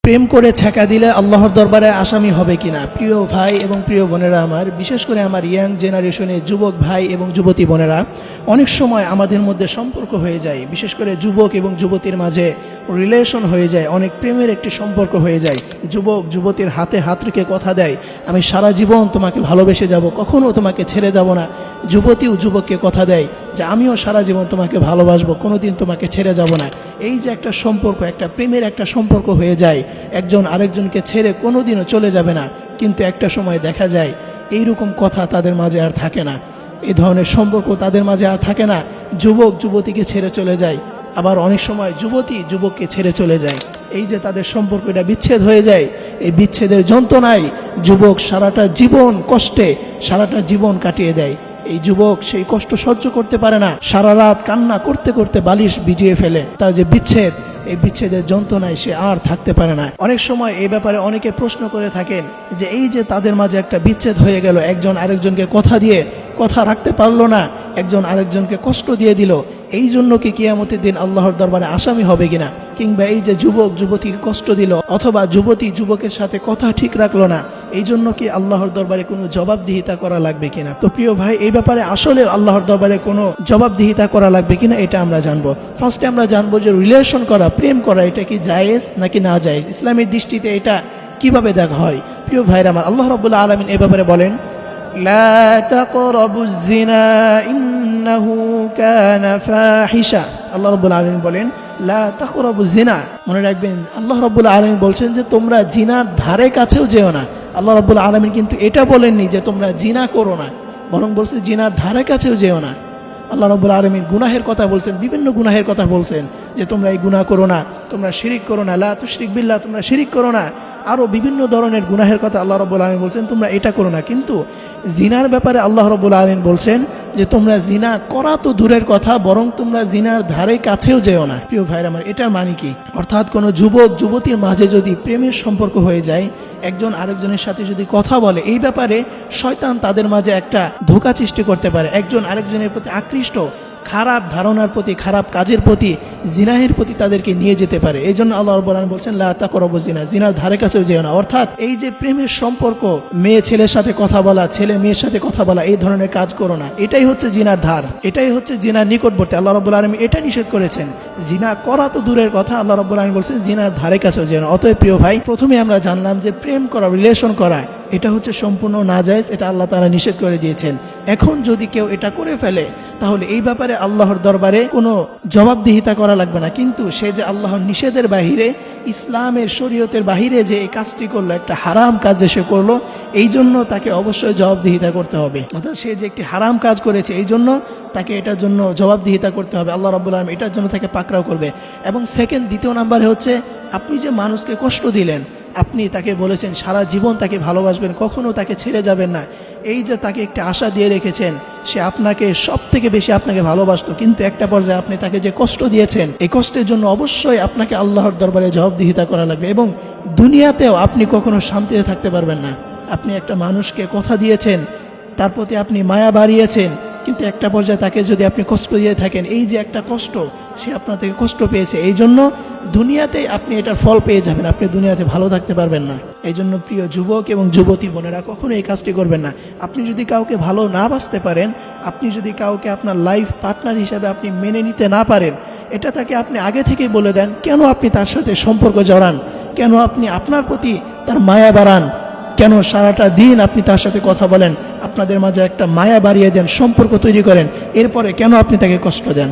প্রেম করে ছ্যাঁকা দিলে আল্লাহর দরবারে আসামি হবে কিনা। প্রিয় ভাই এবং প্রিয় বোনেরা, আমার বিশেষ করে আমার ইয়াং জেনারেশনে যুবক ভাই এবং যুবতী বোনেরা, অনেক সময় আমাদের মধ্যে সম্পর্ক হয়ে যায়, বিশেষ করে যুবক এবং যুবতীর মাঝে রিলেশন হয়ে যায়, অনেক প্রেমের একটি সম্পর্ক হয়ে যায়। যুবক যুবতীর হাতে হাত রেখে কথা দেয়, আমি সারা জীবন তোমাকে ভালোবেসে যাব, কখনো তোমাকে ছেড়ে যাব না। যুবতীও যুবককে কথা দেয় যে আমিও সারা জীবন তোমাকে ভালোবাসবো, কোনোদিন তোমাকে ছেড়ে যাব না। এই যে একটা সম্পর্ক, একটা প্রেমের একটা সম্পর্ক হয়ে যায়, একজন আরেকজনকে ছেড়ে কোনোদিনও চলে যাবে না। কিন্তু একটা সময় দেখা যায় এইরকম কথা তাদের মাঝে আর থাকে না, এই ধরনের সম্পর্ক তাদের মাঝে আর থাকে না। যুবক যুবতীকে ছেড়ে চলে যায়, আবার অনেক সময় যুবতী যুবককে ছেড়ে চলে যায়। এই যে তাদের সম্পর্কটা বিচ্ছেদ হয়ে যায়, এই বিচ্ছেদের যন্ত্রণায় যুবক সারাটা জীবন কষ্টে সারাটা জীবন কাটিয়ে দেয়। এই যুবক সেই কষ্ট সহ্য করতে পারে না, সারা রাত কান্না করতে করতে বালিশ ভিজিয়ে ফেলে। তার যে বিচ্ছেদ, এই বিচ্ছেদের যন্ত্রণায় সে আর থাকতে পারে না। অনেক সময় এই ব্যাপারে অনেকে প্রশ্ন করে থাকেন যে এই যে তাদের মাঝে একটা বিচ্ছেদ হয়ে গেল, একজন আরেকজনকে কথা দিয়ে কথা রাখতে পারলো না, একজন আরেকজনকে কষ্ট দিয়ে দিল, এই জন্য কি কিয়ামতের দিন আল্লাহর দরবারে আসামি হবে কিনা? কিংবা এই যে যুবক যুবতীকে কষ্ট দিল, অথবা যুবতী যুবকের সাথে কথা ঠিক রাখলো না, এই জন্য কি আল্লাহর দরবারে কোনো জবাবদিহিতা করা লাগবে কিনা? তো প্রিয় ভাই, এই ব্যাপারে আসলে আল্লাহর দরবারে কোনো জবাবদিহিতা করা লাগবে কিনা, এটা আমরা জানবো। ফার্স্টে আমরা জানবো যে রিলেশন করা, প্রেম করা, এটা কি জায়েজ নাকি না জায়েজ, ইসলামের দৃষ্টিতে এটা কিভাবে দেখা হয়। প্রিয় ভাইরা আমার, আল্লাহ রাব্বুল আলামিন এই ব্যাপারে বলেন, লা তাকরাবুজ জিনা ইন্নাহু কানা ফাহিশা। আল্লাহ রাব্বুল আলামিন বলেন লা তাকরাবুজ জিনা। মনে রাখবেন, আল্লাহ রাব্বুল আলামিন বলছেন যে তোমরা জিনার ধারে কাছেও যেও না। আল্লাহ রাব্বুল আলামিন কিন্তু এটা বলেননি যে তোমরা জিনা করো না, বরং বলছে জিনার ধারে কাছেও যেও না। আল্লাহ রাব্বুল আলামিন গুনাহের কথা বলছেন, বিভিন্ন গুনাহের কথা বলছেন যে তোমরা এই গুনাহ করো না, তোমরা শিরিক করো না, লা তুশরিক বিল্লাহ, তোমরা শিরিক করো না। আরও বিভিন্ন ধরনের গুনাহের কথা আল্লাহ রাব্বুল আলামিন বলছেন তোমরা এটা করো না। কিন্তু জিনার ব্যাপারে আল্লাহ রাব্বুল আলামিন বলছেন যে তোমরা জিনা করা তো দূরের কথা, বরং তোমরা জিনার ধারে কাছেও যেও না। প্রিয় ভাইরা আমার, এটার মানে কি? অর্থাৎ কোনো যুবক যুবতীর মাঝে যদি প্রেমের সম্পর্ক হয়ে যায়, একজন আরেকজনের সাথে যদি কথা বলে, এই ব্যাপারে শয়তান তাদের মাঝে একটা ধোঁকা সৃষ্টি করতে পারে, একজন আরেকজনের প্রতি আকৃষ্ট, খারাপ ধারণার প্রতি, খারাপ কাজের প্রতি, জিনাহের প্রতি তাদেরকে নিয়ে যেতে পারে। এই জন্য আল্লাহ রাব্বুল আলামিন বলছেন লা তাকরাবুজ জিনা, জিনার ধারে কাছেও যেও না। অর্থাৎ এই যে প্রেমের সম্পর্ক, মেয়ে ছেলের সাথে কথা বলা, ছেলে মেয়ের সাথে কথা বলা, এই ধরনের কাজ করো না। এটাই হচ্ছে জিনার ধার, এটাই হচ্ছে জিনার নিকটবর্তী। আল্লাহ রাব্বুল আলামিন এটা নিষেধ করেছেন। জিনা করা তো দূরের কথা, আল্লাহ রাব্বুল আলামিন বলছেন জিনার ধারে কাছেও যেও না। অতএব প্রিয় ভাই, প্রথমে আমরা জানলাম যে প্রেম করা, রিলেশন করা, এটা হচ্ছে সম্পূর্ণ নাজায়েজ, এটা আল্লাহ তাআলা নিষেধ করে দিয়েছেন। এখন যদি কেউ এটা করে ফেলে, তাহলে এই ব্যাপারে আল্লাহর দরবারে কোনো জবাবদিহিতা করা লাগবে না। কিন্তু সে যে আল্লাহর নিষেধের বাহিরে, ইসলামের শরীয়তের বাহিরে যে এই কাজটি করলো, একটা হারাম কাজ যে সে করলো, এই জন্য তাকে অবশ্যই জবাবদিহিতা করতে হবে। অর্থাৎ সে যে একটি হারাম কাজ করেছে, এই জন্য তাকে এটার জন্য জবাবদিহিতা করতে হবে। আল্লাহ রাব্বুল আলামিন এটার জন্য তাকে পাকড়াও করবে। এবং সেকেন্ড, দ্বিতীয় নাম্বারে হচ্ছে, আপনি যে মানুষকে কষ্ট দিলেন, আপনি তাকে বলেছেন সারা জীবন তাকে ভালোবাসবেন, কখনো তাকে ছেড়ে যাবেন না, এই যে তাকে একটা আশা দিয়ে রেখেছেন, সে আপনাকে সব থেকে বেশি আপনাকে ভালোবাসতো, কিন্তু একটা পর্যায়ে আপনি তাকে যে কষ্ট দিয়েছেন, এই কষ্টের জন্য অবশ্যই আপনাকে আল্লাহর দরবারে জবাবদিহিতা করা লাগবে। এবং দুনিয়াতেও আপনি কখনো শান্তিতে থাকতে পারবেন না। আপনি একটা মানুষকে কথা দিয়েছেন, তার প্রতি আপনি মায়া বাড়িয়েছেন, কিন্তু একটা পর্যায়ে তাকে যদি আপনি কষ্ট দিয়ে থাকেন, এই যে একটা কষ্ট, সে আপনার থেকে কষ্ট পেয়েছে, এই জন্য দুনিয়াতেই আপনি এটার ফল পেয়ে যাবেন, আপনি দুনিয়াতে ভালো থাকতে পারবেন না। এই জন্য প্রিয় যুবক এবং যুবতী বোনেরা, কখনো এই কাজটি করবেন না। আপনি যদি কাউকে ভালো না বাসতে পারেন, আপনি যদি কাউকে আপনার লাইফ পার্টনার হিসাবে আপনি মেনে নিতে না পারেন, এটা তাকে আপনি আগে থেকেই বলে দেন। কেন আপনি তার সাথে সম্পর্ক জড়ান? কেন আপনি আপনার প্রতি তার মায়া বাড়ান? কেন সারাটা দিন আপনি তার সাথে কথা বলেন, আপনাদের মাঝে একটা মায়া বাড়িয়ে দেন, সম্পর্ক তৈরি করেন, এরপরে কেন আপনি তাকে কষ্ট দেন?